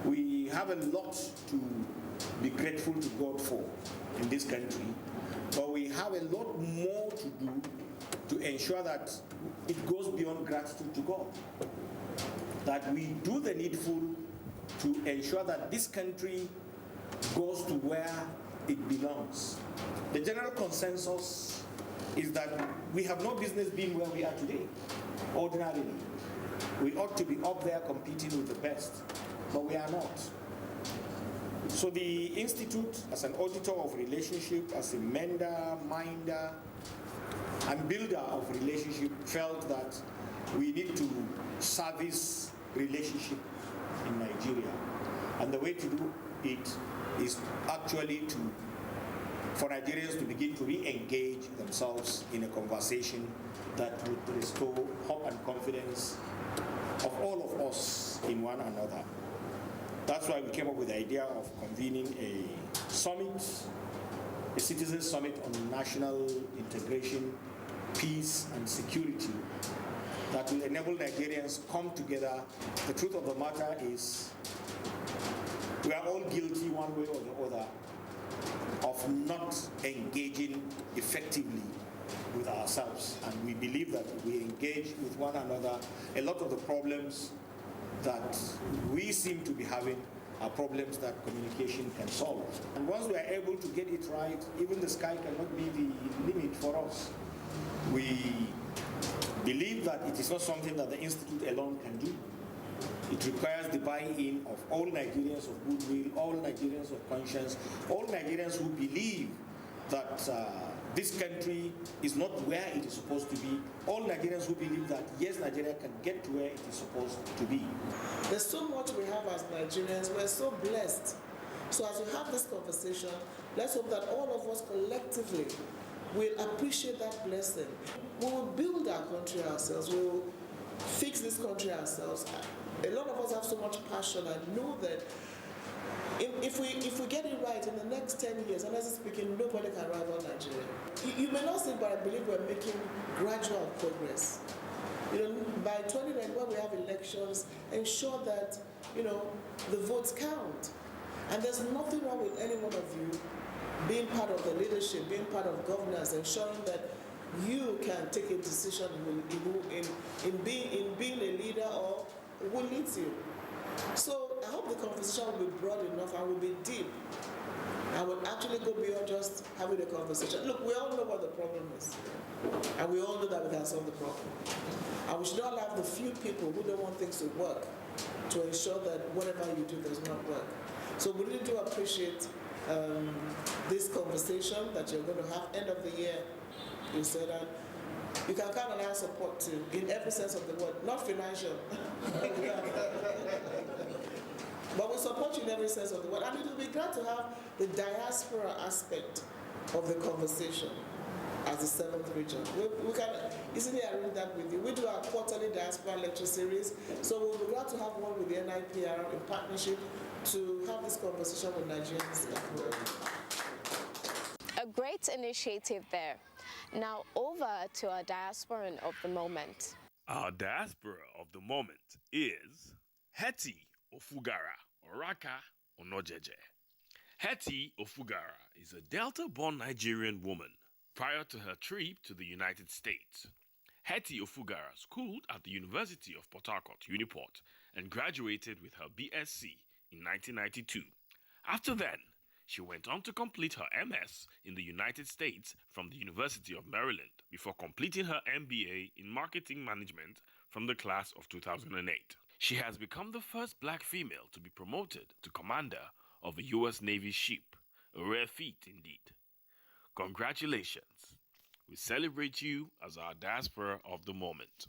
We have a lot to be grateful to God for in this country, but we have a lot more to do to ensure that it goes beyond gratitude to God. That we do the needful to ensure that this country goes to where it belongs. The general consensus is that we have no business being where we are today, ordinarily. We ought to be up there competing with the best, but we are not. So the Institute, as an auditor of relationship, as a mender, minder, and builder of relationship, felt that we need to service relationship in Nigeria. And the way to do it is actually for Nigerians to begin to re-engage themselves in a conversation that would restore hope and confidence of all of us in one another. That's why we came up with the idea of convening a summit, a citizen summit on national integration, peace and security that will enable Nigerians come together. The truth of the matter is we are all guilty one way or the other of not engaging effectively with ourselves. And we believe that if we engage with one another, a lot of the problems that we seem to be having are problems that communication can solve. And once we are able to get it right, even the sky cannot be the limit for us. We believe that it is not something that the Institute alone can do. It requires the buy-in of all Nigerians of goodwill, all Nigerians of conscience, all Nigerians who believe that this country is not where it is supposed to be, all Nigerians who believe that, yes, Nigeria can get to where it is supposed to be. There's so much we have as Nigerians. We're so blessed. So as we have this conversation, let's hope that all of us collectively will appreciate that blessing. We will build our country ourselves. We will fix this country ourselves. A lot of us have so much passion and know that if we get it right in the next 10 years, honestly speaking, nobody can rival Nigeria. You may not see, but I believe we're making gradual progress. By 2021, when we have elections, ensure that, the votes count. And there's nothing wrong with any one of you being part of the leadership, being part of governance, ensuring that you can take a decision in being a leader or who leads you. So I hope the conversation will be broad enough and will be deep. And will actually go beyond just having a conversation. Look, we all know what the problem is. And we all know that we can solve the problem. And we should not allow the few people who don't want things to work to ensure that whatever you do does not work. So we really do appreciate this conversation that you're going to have end of the year. You said that you can count on our support too, in every sense of the word, not financial. But we support you in every sense of the word. And it will be glad to have the diaspora aspect of the conversation as the seventh region. We can easily arrange that with you. We do our quarterly diaspora lecture series, so we'll be glad to have one with the NIPR in partnership to have this conversation with Nigerians. A great initiative there. Now over to our diasporan of the moment. Our diaspora of the moment is Hetty Ofugara Oraka Onojeje. Hetty Ofugara is a Delta-born Nigerian woman. Prior to her trip to the United States, Hetty Ofugara schooled at the University of Port Harcourt, Uniport, and graduated with her BSc in 1992. After then, she went on to complete her MS in the United States from the University of Maryland before completing her MBA in Marketing Management from the class of 2008. She has become the first black female to be promoted to commander of a U.S. Navy ship, a rare feat indeed. Congratulations. We celebrate you as our diaspora of the moment.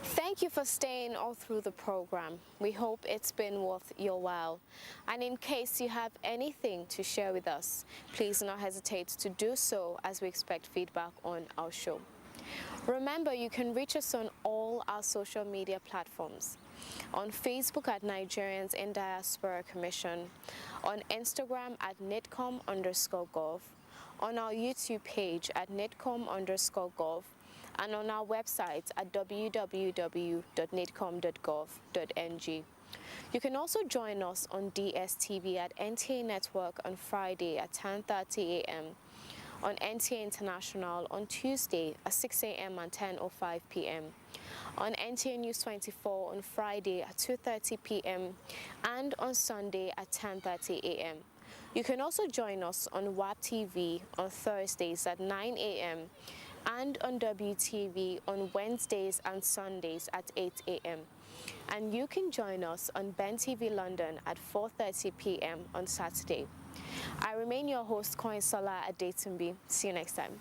Thank you for staying all through the program. We hope it's been worth your while. And in case you have anything to share with us, please do not hesitate to do so, as we expect feedback on our show. Remember, you can reach us on all our social media platforms. On Facebook at Nigerians in Diaspora Commission, on Instagram at nidcom_gov, on our YouTube page at nidcom_gov, and on our website at www.nidcom.gov.ng. You can also join us on DSTV at NTA Network on Friday at 10:30 a.m., on NTA International on Tuesday at 6 a.m. and 10:05 p.m., on NTA News 24 on Friday at 2:30 p.m., and on Sunday at 10:30 a.m. You can also join us on WAP TV on Thursdays at 9 a.m., and on WTV on Wednesdays and Sundays at 8 a.m. And you can join us on Ben TV London at 4:30 p.m. on Saturday. I remain your host, Koinsola Adetumbi. See you next time.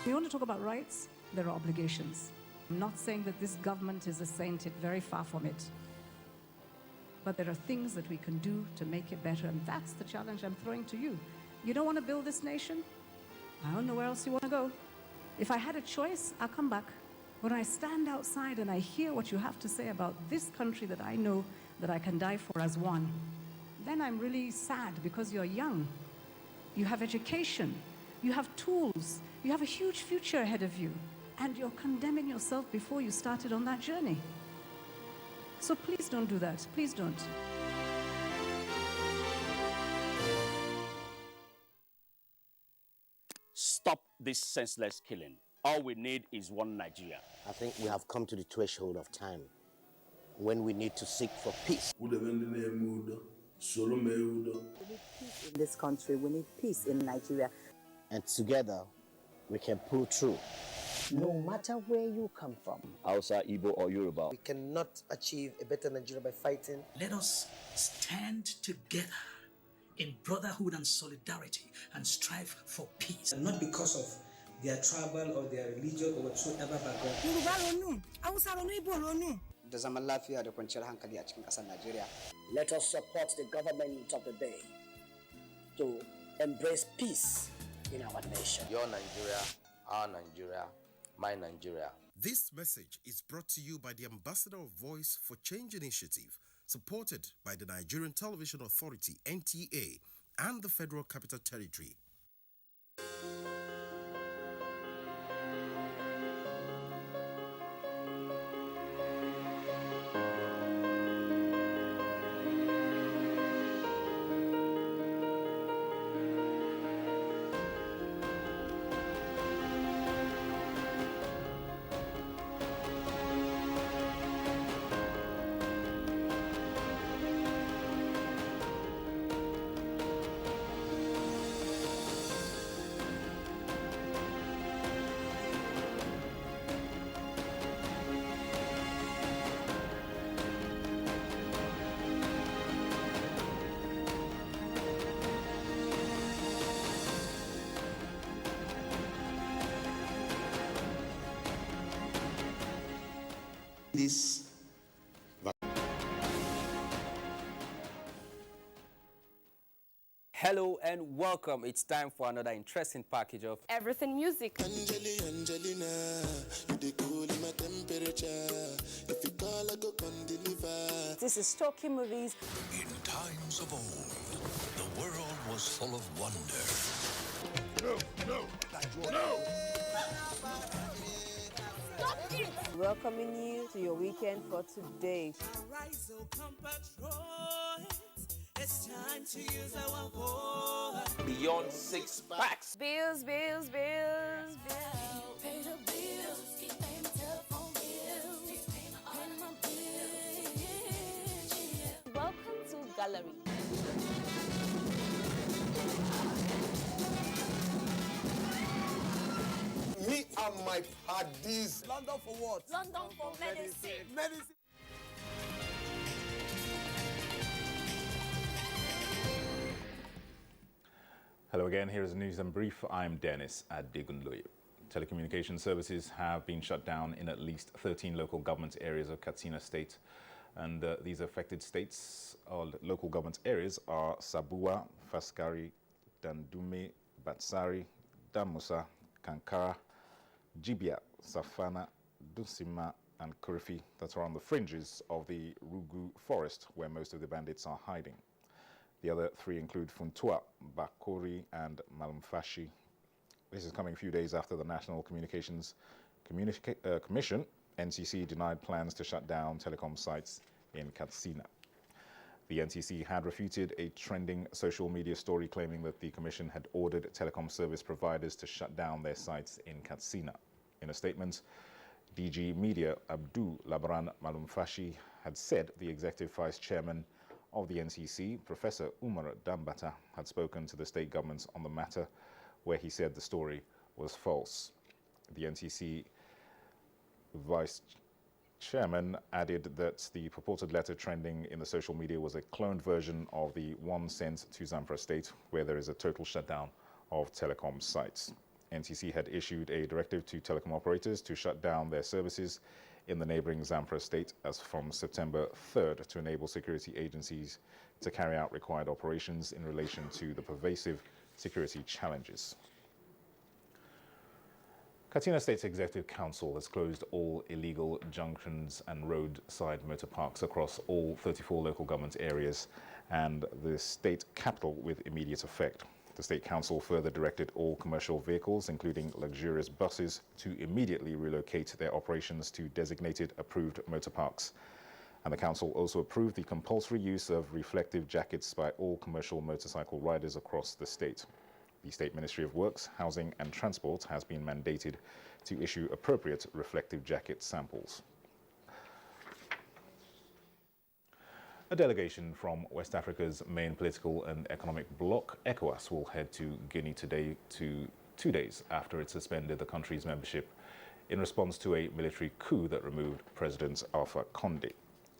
We want to talk about rights, there are obligations. I'm not saying that this government is a saint, it's very far from it. But there are things that we can do to make it better, and that's the challenge I'm throwing to you. You don't want to build this nation? I don't know where else you want to go. If I had a choice, I'll come back. When I stand outside and I hear what you have to say about this country that I know that I can die for as one, then I'm really sad because you're young. You have education. You have tools. You have a huge future ahead of you. And you're condemning yourself before you started on that journey. So please don't do that. Please don't. Stop this senseless killing. All we need is one Nigeria. I think we have come to the threshold of time when we need to seek for peace. We need peace in this country. We need peace in Nigeria. And together, we can pull through. No matter where you come from. Hausa, Igbo, or Yoruba. We cannot achieve a better Nigeria by fighting. Let us stand together in brotherhood and solidarity and strive for peace. And not because of their tribal or their religion or whatsoever background. Let us support the government of the day to embrace peace in our nation. Your Nigeria, our Nigeria, my Nigeria. This message is brought to you by the Ambassador of Voice for Change Initiative, supported by the Nigerian Television Authority, NTA, and the Federal Capital Territory. this. Hello and welcome. It's time for another interesting package of Everything Music. Angelina, you dey cool in my temperature. If you call, I go come deliver. This is Talking Movies. In times of old, the world was full of wonder. No! Stop it! Welcoming you to your weekend for today. Arise, O compatriots. It's time to use our voice. Beyond Six Packs. Bills. Pay the bills. Keep paying my telephone bills. Keep paying my bills. Welcome to Gallery. Me and my parties. London for what? London for medicine. Medicine. Hello again, here is the news and brief. I'm Dennis Adegunloye. Telecommunication services have been shut down in at least 13 local government areas of Katsina State. And these affected states or local government areas are Sabua, Faskari, Dandume, Batsari, Damusa, Kankara, Jibia, Safana, Dusima, and Kurifi, that are on the fringes of the Rugu forest where most of the bandits are hiding. The other three include Funtua, Bakori, and Malumfashi. This is coming a few days after the National Communications Commission, NCC, denied plans to shut down telecom sites in Katsina. The NCC had refuted a trending social media story claiming that the Commission had ordered telecom service providers to shut down their sites in Katsina. In a statement, DG Media Abdul Labran Malumfashi had said the Executive Vice Chairman of the NCC, Professor Umar Dambata, had spoken to the state governments on the matter, where he said the story was false. The NCC Vice Chairman added that the purported letter trending in the social media was a cloned version of the one sent to Zamfara State, where there is a total shutdown of telecom sites. NCC had issued a directive to telecom operators to shut down their services in the neighboring Zamfara State as from September 3rd to enable security agencies to carry out required operations in relation to the pervasive security challenges. Katsina State's Executive Council has closed all illegal junctions and roadside motor parks across all 34 local government areas and the state capital with immediate effect. The State Council further directed all commercial vehicles, including luxurious buses, to immediately relocate their operations to designated approved motor parks. And the Council also approved the compulsory use of reflective jackets by all commercial motorcycle riders across the state. The State Ministry of Works, Housing and Transport has been mandated to issue appropriate reflective jacket samples. A delegation from West Africa's main political and economic bloc, Ecowas, will head to Guinea today, 2 days after it suspended the country's membership in response to a military coup that removed President Alpha Condé.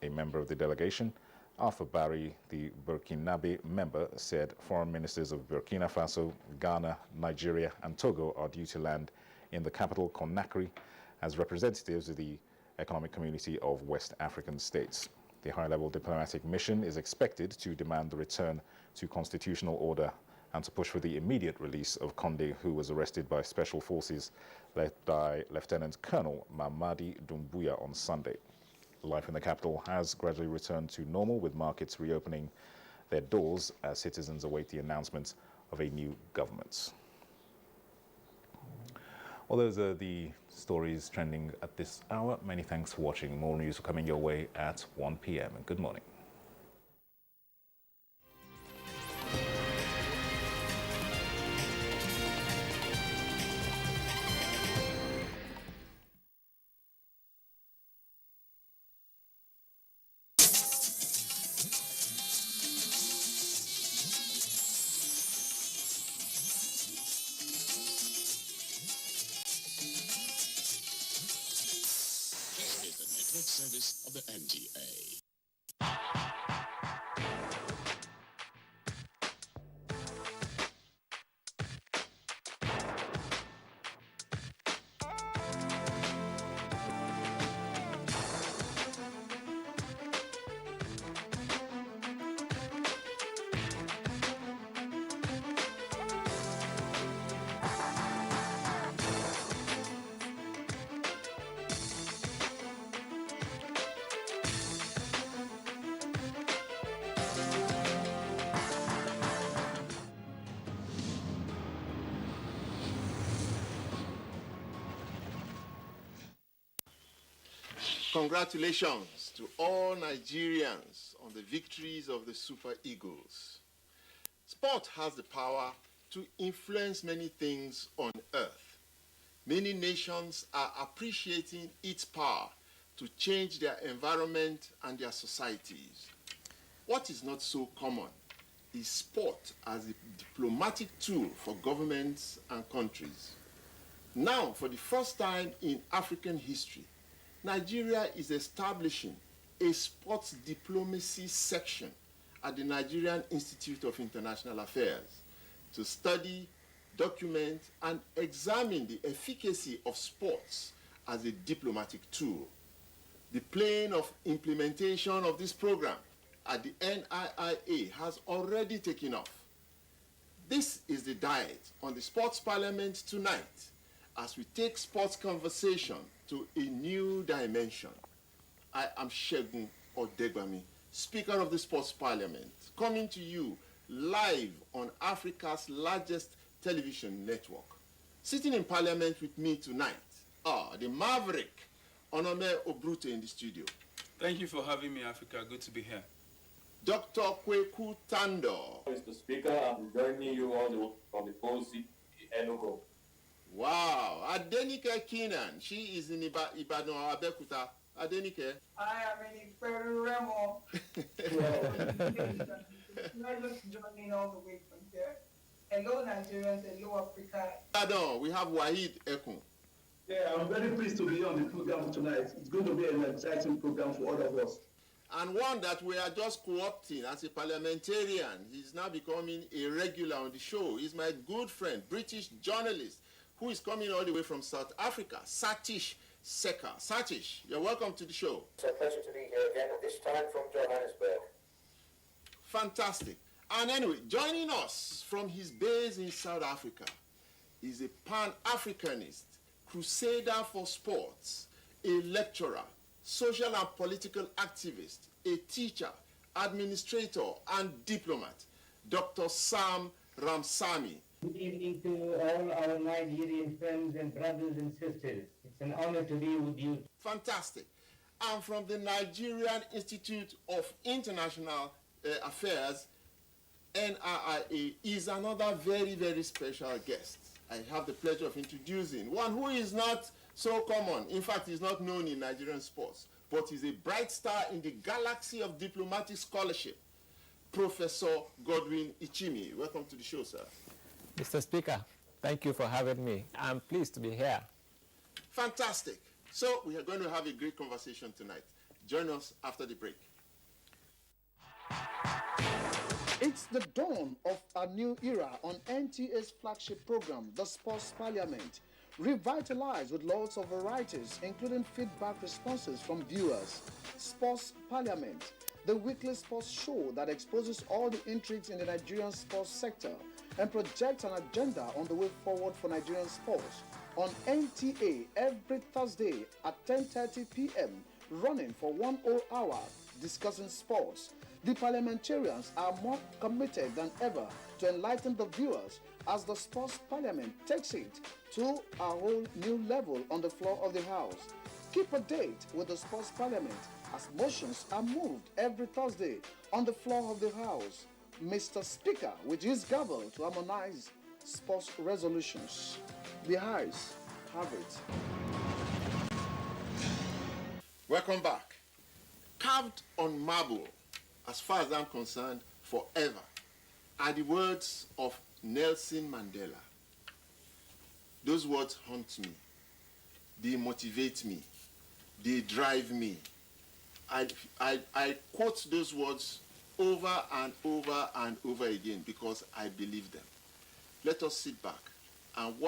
A member of the delegation, Alpha Barry, the Burkinabe member, said foreign ministers of Burkina Faso, Ghana, Nigeria, and Togo are due to land in the capital, Conakry, as representatives of the Economic Community of West African States. The high-level diplomatic mission is expected to demand the return to constitutional order and to push for the immediate release of Condé, who was arrested by special forces led by Lieutenant Colonel Mamadi Doumbouya on Sunday. Life in the capital has gradually returned to normal, with markets reopening their doors as citizens await the announcement of a new government. Well, those are the stories trending at this hour. Many thanks for watching. More news are coming your way at 1 p.m. and good morning. Service of the NTA. Congratulations to all Nigerians on the victories of the Super Eagles. Sport has the power to influence many things on earth. Many nations are appreciating its power to change their environment and their societies. What is not so common is sport as a diplomatic tool for governments and countries. Now, for the first time in African history, Nigeria is establishing a sports diplomacy section at the Nigerian Institute of International Affairs to study, document, and examine the efficacy of sports as a diplomatic tool. The plane of implementation of this program at the NIIA has already taken off. This is the diet on the Sports Parliament tonight as we take sports conversation to a new dimension. I am Segun Odegbami, Speaker of the Sports Parliament, coming to you live on Africa's largest television network. Sitting in Parliament with me tonight are the maverick Onome Obrute in the studio. Thank you for having me, Africa. Good to be here. Dr. Kweku Tando. Mr. Speaker, I'm joining you all the way from the OC, Enugu. Wow, Adenike Keenan. She is in Ibadan, Abekuta. Adenike. I am in Iferremo. Just joining all the way from here. Hello, Nigerians. Hello, Africa. Pardon, we have Wahid Ekun. Yeah, I'm very pleased to be on the program tonight. It's going to be an exciting program for all of us. And one that we are just co-opting as a parliamentarian. He's now becoming a regular on the show. He's my good friend, British journalist, who is coming all the way from South Africa, Satish Seka. Satish, you're welcome to the show. It's a pleasure to be here again, this time from Johannesburg. Fantastic. And anyway, joining us from his base in South Africa is a Pan-Africanist, crusader for sports, a lecturer, social and political activist, a teacher, administrator, and diplomat, Dr. Sam Ramsamy. Good evening to all our Nigerian friends and brothers and sisters. It's an honor to be with you. Fantastic. And from the Nigerian Institute of International Affairs, NIIA, is another very, very special guest. I have the pleasure of introducing one who is not so common. In fact, he's not known in Nigerian sports, but he's a bright star in the galaxy of diplomatic scholarship. Professor Godwin Ichimi. Welcome to the show, sir. Mr. Speaker, thank you for having me. I'm pleased to be here. Fantastic. So we are going to have a great conversation tonight. Join us after the break. It's the dawn of a new era on NTA's flagship program, the Sports Parliament, revitalized with lots of varieties, including feedback responses from viewers. Sports Parliament, the weekly sports show that exposes all the intrigues in the Nigerian sports sector and projects an agenda on the way forward for Nigerian sports. On NTA every Thursday at 10:30 p.m., running for 1 whole hour, discussing sports. The parliamentarians are more committed than ever to enlighten the viewers as the Sports Parliament takes it to a whole new level on the floor of the House. Keep a date with the Sports Parliament as motions are moved every Thursday on the floor of the House. Mr. Speaker, with his gavel to harmonize sports resolutions. The House have it. Welcome back. Carved on marble, as far as I'm concerned, forever, are the words of Nelson Mandela. Those words haunt me. They motivate me. They drive me. I quote those words over and over and over again because I believe them. Let us sit back and watch